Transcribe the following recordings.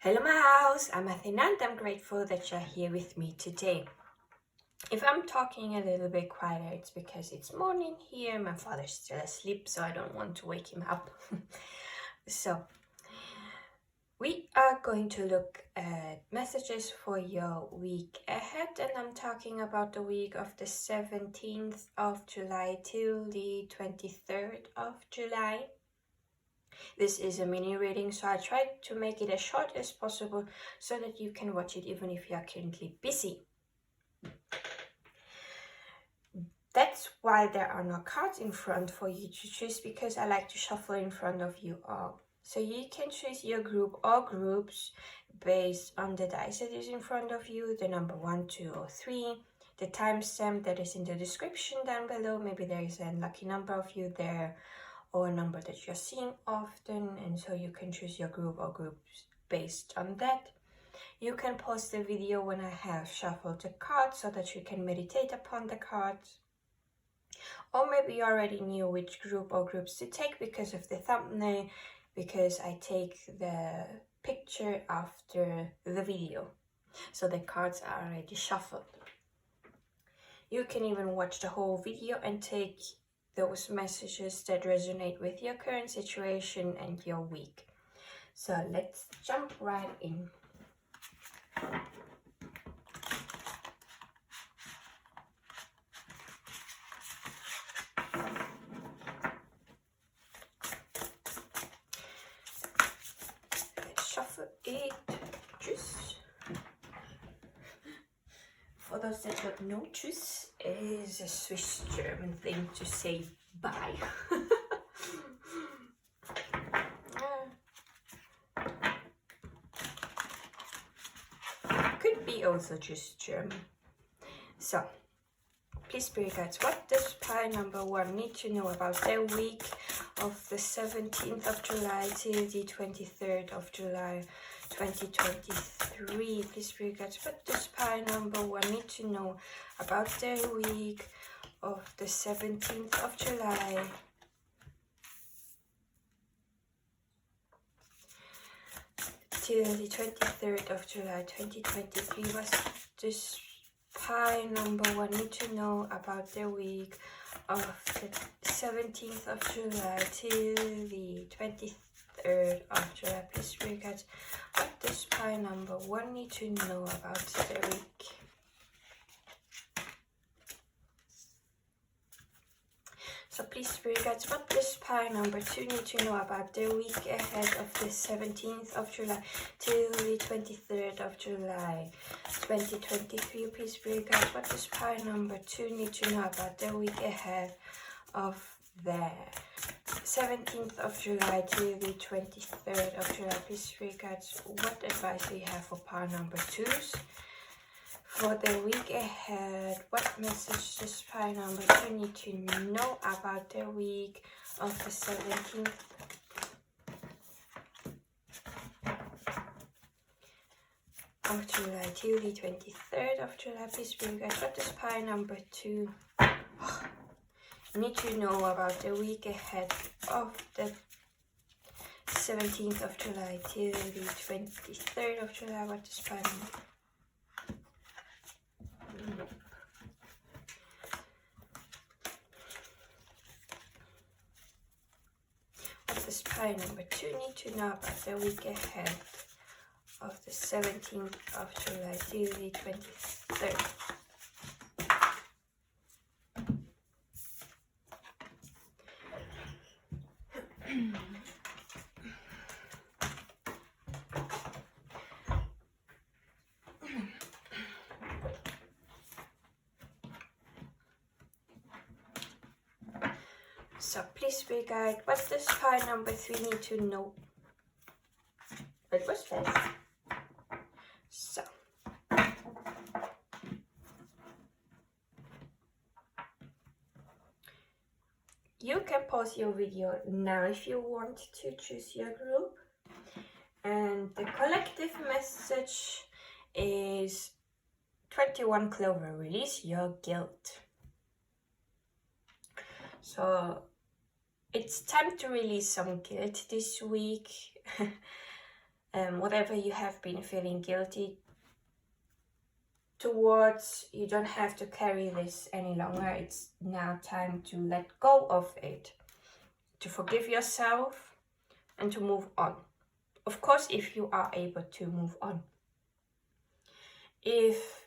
Hello my house, I'm Athina and I'm grateful that you're here with me today. If I'm talking a little bit quieter, it's because it's morning here, my father's still asleep, so I don't want to wake him up. So, we are going to look at messages for your week ahead, and I'm talking about the week of the 17th of July till the 23rd of July. This is a mini reading, so I tried to make it as short as possible so that you can watch it even if you are currently busy. That's why there are no cards in front for you to choose, because I like to shuffle in front of you all. So you can choose your group or groups based on the dice that is in front of you, the number 1, 2, or 3, the timestamp that is in the description down below. Maybe there is a lucky number of you there, or a number that you're seeing often, and so you can choose your group or groups based on that. You can pause the video when I have shuffled the cards so that you can meditate upon the cards. Or maybe you already knew which group or groups to take because of the thumbnail, because I take the picture after the video. So the cards are already shuffled. You can even watch the whole video and take those messages that resonate with your current situation and your week. So let's jump right in. Let's shuffle it. Tschüss. For those that don't know, tschüss is a Swiss German thing to say bye. Could be also just German. So, please spirit guides, what does pile number 1 need to know about their week of the 17th of July till the 23rd of July 2023? Please spirit guides, what does pile number 1 need to know about their week of the 17th of July till the 23rd of July 2023? What does pile number 1 need to know about their week of the 17th of July till the 23rd of July? Please spirit guides, what does pile number 1 need to know about their week? So please spirit guides, what does pile number 2 need to know about their week ahead of the 17th of July till the 23rd of July 2023? Please spirit guides, what does pile number 2 need to know about their week ahead of the 17th of July till the 23rd of July? Please spirit guides, what advice do you have for pile number 2s? For the week ahead, what message does pile number 2 need to know about the week of the 17th of July till the 23rd of July? Please spirit guides, what does pile number 2 need to know about the week ahead of the 17th of July till the 23rd of July? What does pile number What does pile number 2 need to know about the week ahead of the 17th of July till the 23rd? So please spirit guide, what does pile number 3 need to know? It was fast. So you can pause your video now if you want to choose your group. And the collective message is 21 Clover, release your guilt. So it's time to release some guilt this week. whatever you have been feeling guilty towards, you don't have to carry this any longer. It's now time to let go of it, to forgive yourself and to move on. Of course, if you are able to move on. If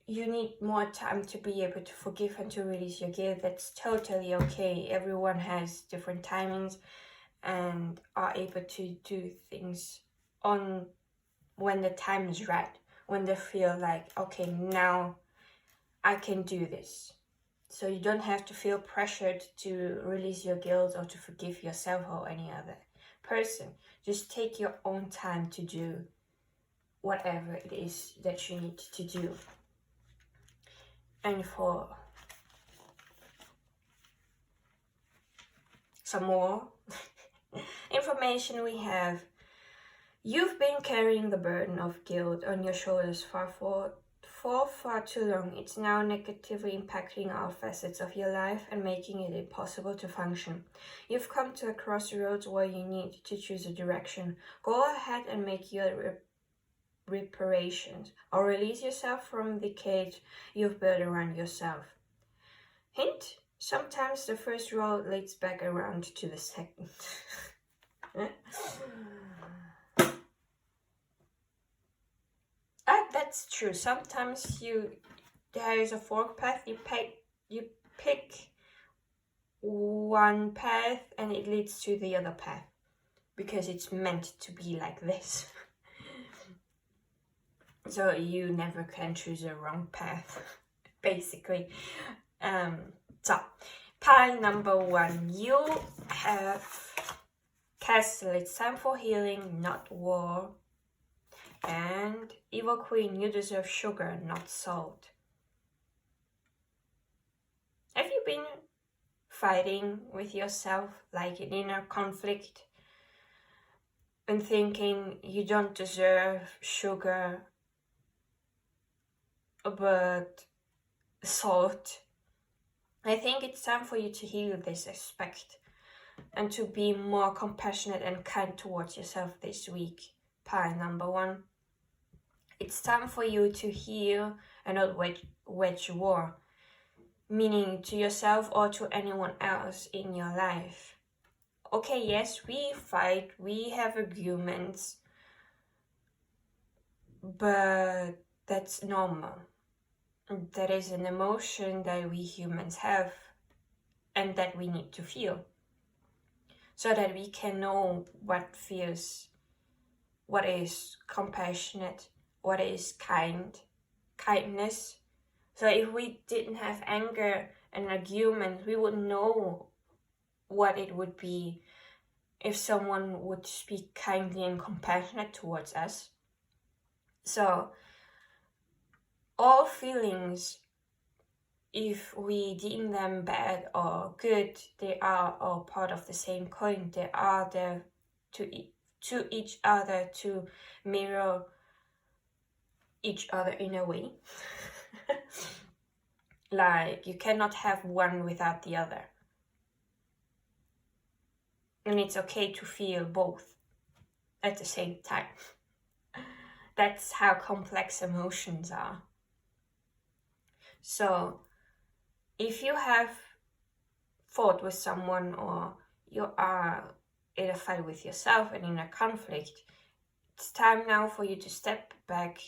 you need more time to be able to forgive and to release your guilt, that's totally okay. Everyone has different timings and are able to do things on when the time is right, when they feel like, okay, now I can do this. So you don't have to feel pressured to release your guilt or to forgive yourself or any other person. Just take your own time to do whatever it is that you need to do. And for some more information, we have: you've been carrying the burden of guilt on your shoulders for far too long. It's now negatively impacting all facets of your life and making it impossible to function. You've come to a crossroads where you need to choose a direction. Go ahead and make your reparations, or release yourself from the cage you've built around yourself. Hint: sometimes the first road leads back around to the second. That's true. Sometimes there is a fork path. You pick one path and it leads to the other path because it's meant to be like this. So you never can choose a wrong path, basically. So pile number 1, you have Castle. It's time for healing, not war. And Evil Queen, you deserve sugar, not salt. Have you been fighting with yourself, like an inner conflict, and thinking you don't deserve sugar but salt? I think it's time for you to heal this aspect and to be more compassionate and kind towards yourself this week. Pile number 1. It's time for you to heal and not wage war, meaning to yourself or to anyone else in your life. Okay, yes, we fight, we have arguments, but that's normal. That is an emotion that we humans have and that we need to feel, so that we can know what is compassionate, what is kindness. So if we didn't have anger and argument, we would know what it would be if someone would speak kindly and compassionate towards us. So all feelings, if we deem them bad or good, they are all part of the same coin. They are there to each other, to mirror each other in a way. Like, you cannot have one without the other. And it's okay to feel both at the same time. That's how complex emotions are. So if you have fought with someone, or you are in a fight with yourself and in a conflict, it's time now for you to step back,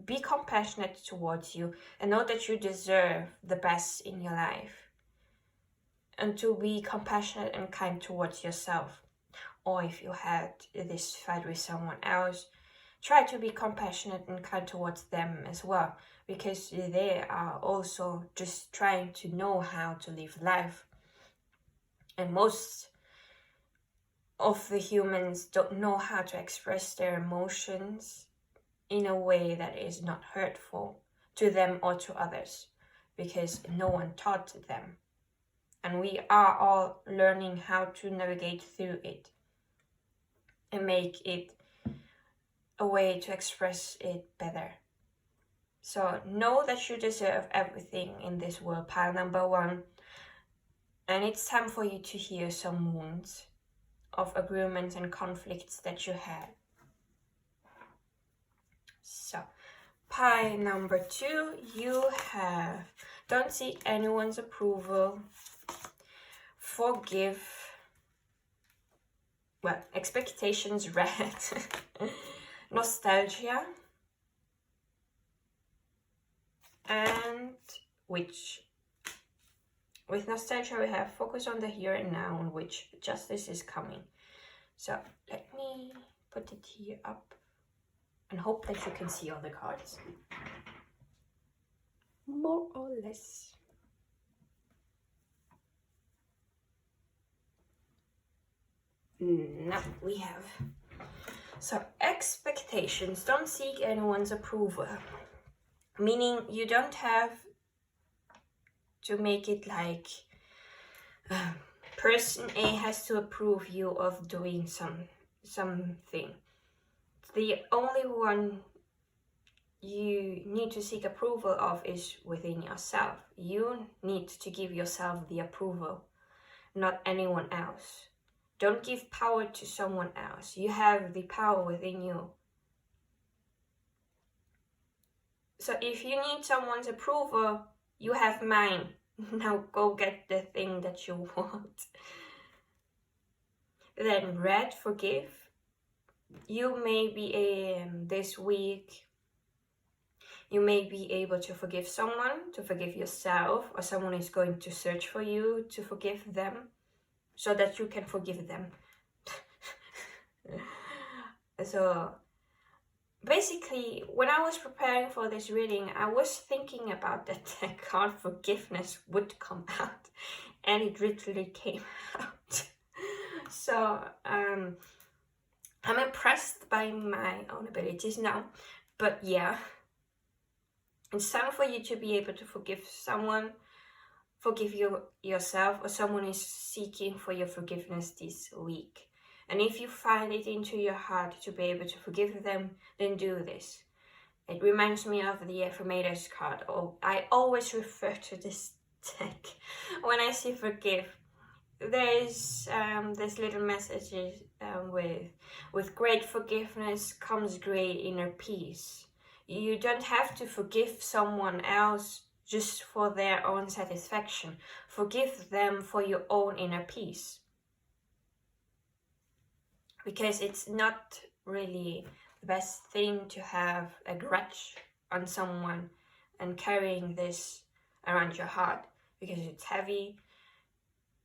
be compassionate towards you, and know that you deserve the best in your life. And to be compassionate and kind towards yourself. Or if you had this fight with someone else, try to be compassionate and kind towards them as well, because they are also just trying to know how to live life. And most of the humans don't know how to express their emotions in a way that is not hurtful to them or to others, because no one taught them. And we are all learning how to navigate through it and make it a way to express it better. So know that you deserve everything in this world, pile number 1. And it's time for you to heal some wounds. of agreements and conflicts that you had. So, pie number 2, you have don't seek anyone's approval, forgive, well, expectations red, nostalgia, and witch. With nostalgia we have focus on the here and now, on which justice is coming. So let me put it here up and hope that you can see all the cards. More or less. Now we have, so expectations, don't seek anyone's approval. Meaning you don't have to make it like person A has to approve you of doing something. The only one you need to seek approval of is within yourself. You need to give yourself the approval, not anyone else. Don't give power to someone else. You have the power within you. So if you need someone's approval, you have mine. Now go get the thing that you want. Then red, forgive. You may be this week, you may be able to forgive someone, to forgive yourself, or someone is going to search for you to forgive them, so that you can forgive them. So basically, when I was preparing for this reading, I was thinking about that the card forgiveness would come out, and it literally came out. So I'm impressed by my own abilities now, but yeah, it's time for you to be able to forgive someone, forgive yourself, or someone is seeking for your forgiveness this week. And if you find it into your heart to be able to forgive them, then do this. It reminds me of the affirmators card. Oh, I always refer to this deck when I say forgive. There's little messages with great forgiveness comes great inner peace. You don't have to forgive someone else just for their own satisfaction. Forgive them for your own inner peace. Because it's not really the best thing to have a grudge on someone and carrying this around your heart, because it's heavy.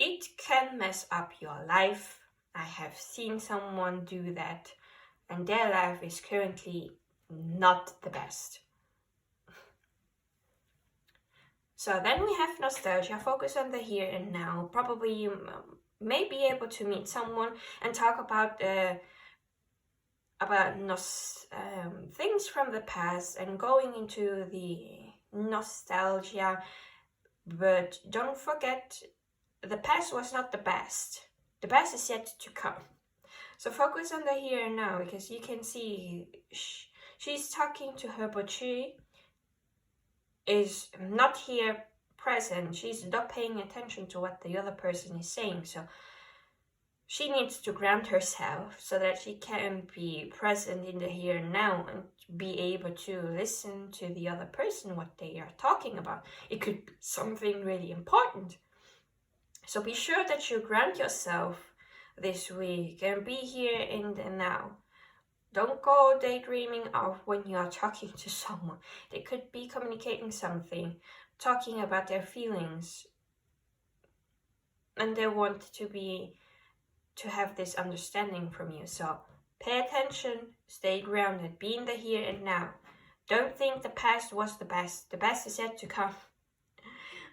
It can mess up your life. I have seen someone do that, and their life is currently not the best. So then we have nostalgia, focus on the here and now. Probably you may be able to meet someone and talk about things from the past and going into the nostalgia. But don't forget, the past was not the best. The best is yet to come. So focus on the here and now, because you can see she's talking to her, but she is not here present. She's not paying attention to what the other person is saying. So she needs to ground herself so that she can be present in the here and now and be able to listen to the other person, what they are talking about. It could be something really important. So be sure that you ground yourself this week and be here in the now. Don't go daydreaming of when you are talking to someone. They could be communicating something, talking about their feelings, and they want to have this understanding from you. So pay attention, stay grounded, be in the here and now. Don't think the past was the best. The best is yet to come.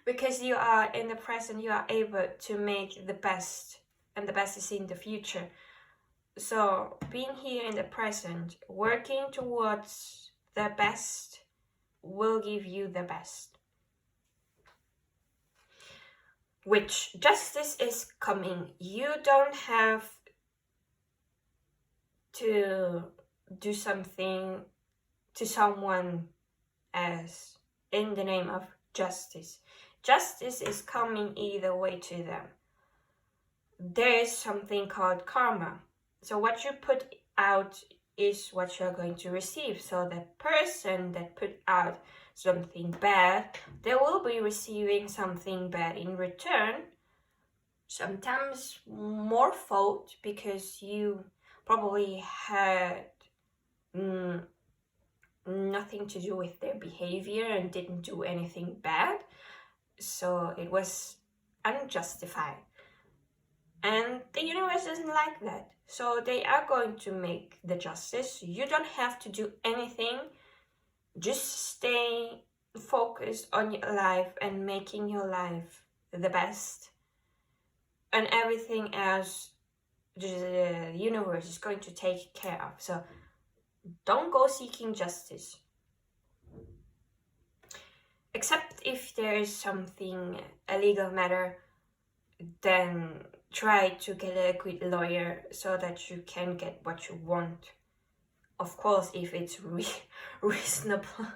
Because you are in the present, you are able to make the best, and the best is in the future. So being here in the present, working towards the best, will give you the best. Which justice is coming. You don't have to do something to someone else in the name of justice. Justice is coming either way to them. there is something called karma. So what you put out is what you're going to receive. So the person that put out something bad, they will be receiving something bad in return. Sometimes more fault because you probably had nothing to do with their behavior and didn't do anything bad. So it was unjustified. And the universe doesn't like that. So they are going to make the justice. You don't have to do anything. Just stay focused on your life and making your life the best. And everything else, the universe is going to take care of. So don't go seeking justice. Except if there is something, a legal matter, then try to get a good lawyer so that you can get what you want. Of course, if it's reasonable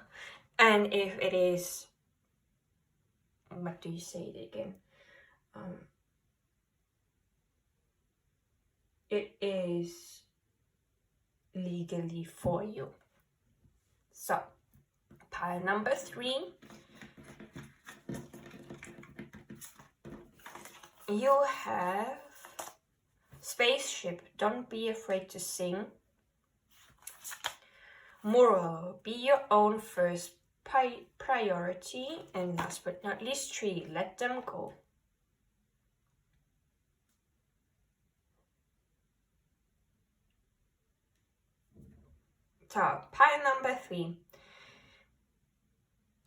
and if it is, what do you say it again? It is legally for you. So, pile number 3. You have spaceship. Don't be afraid to sing. Moral. Be your own first priority. And last but not least, 3. Let them go. So, pile number 3.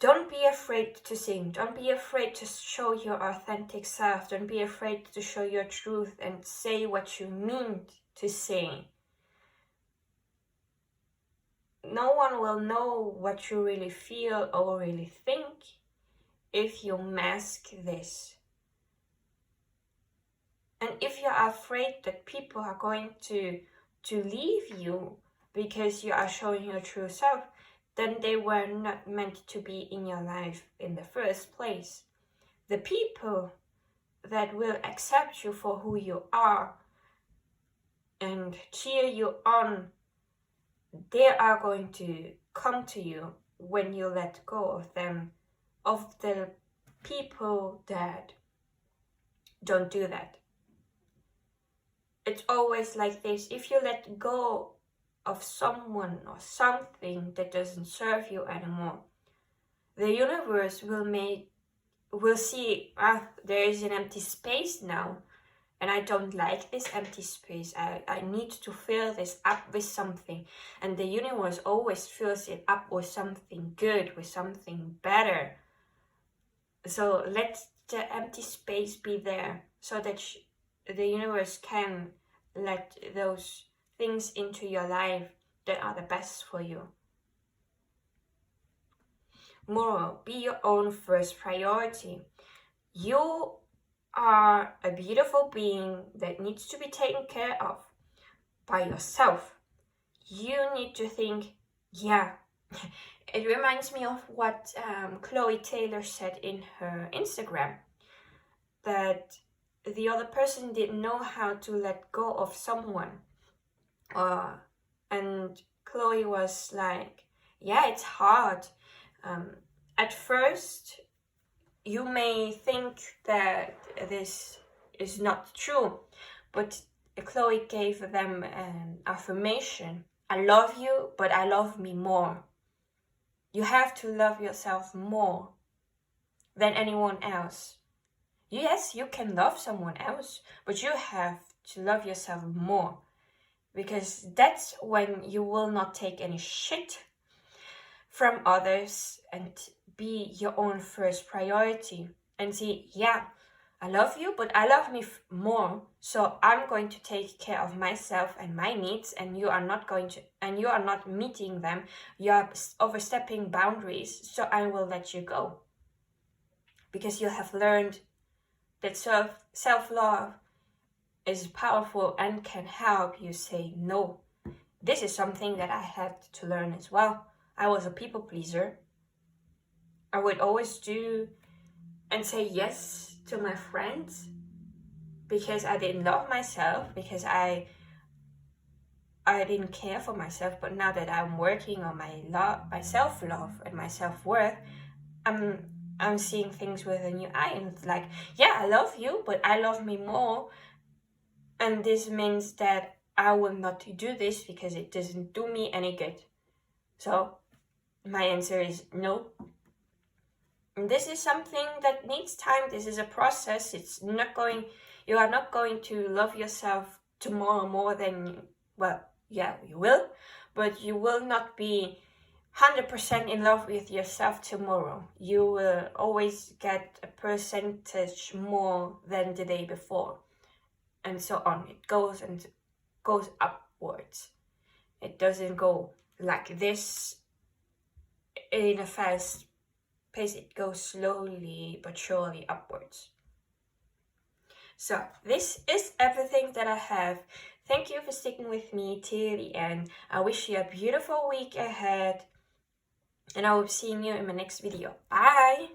Don't be afraid to sing. Don't be afraid to show your authentic self. Don't be afraid to show your truth and say what you mean to say. No one will know what you really feel or really think if you mask this. And if you're afraid that people are going to leave you because you are showing your true self, then they were not meant to be in your life in the first place. The people that will accept you for who you are and cheer you on, they are going to come to you when you let go of them, of the people that don't do that. It's always like this. If you let go of someone or something that doesn't serve you anymore, the universe will see, there is an empty space now, and I don't like this empty space. I need to fill this up with something, and the universe always fills it up with something good, with something better. So let the empty space be there so that the universe can let those things into your life that are the best for you. Moral, be your own first priority. You are a beautiful being that needs to be taken care of by yourself. You need to think, yeah. It reminds me of what Chloe Taylor said in her Instagram, that the other person didn't know how to let go of someone. And Chloe was like, yeah, it's hard. At first, you may think that this is not true, but Chloe gave them an affirmation. I love you, but I love me more. You have to love yourself more than anyone else. Yes, you can love someone else, but you have to love yourself more, because that's when you will not take any shit from others and be your own first priority and say, yeah, I love you, but I love me more, so I'm going to take care of myself and my needs, and you are not meeting them. You are overstepping boundaries, so I will let you go. Because you have learned that self-love is powerful and can help you say no. This is something that I had to learn as well. I was a people pleaser. I would always do and say yes to my friends, because I didn't love myself, because I didn't care for myself. But now that I'm working on my self-love and my self-worth, I'm seeing things with a new eye, and it's like, yeah, I love you, but I love me more, and this means that I will not do this because it doesn't do me any good. So my answer is no. And this is something that needs time. This is a process. You are not going to love yourself tomorrow more than, well, yeah, you will, but you will not be 100% in love with yourself tomorrow. You will always get a percentage more than the day before, and so on. It goes upwards. It doesn't go like this in a fast pace. It goes slowly but surely upwards. So this is everything that I have. Thank you for sticking with me till the end. I wish you a beautiful week ahead, and I will be seeing you in my next video. Bye!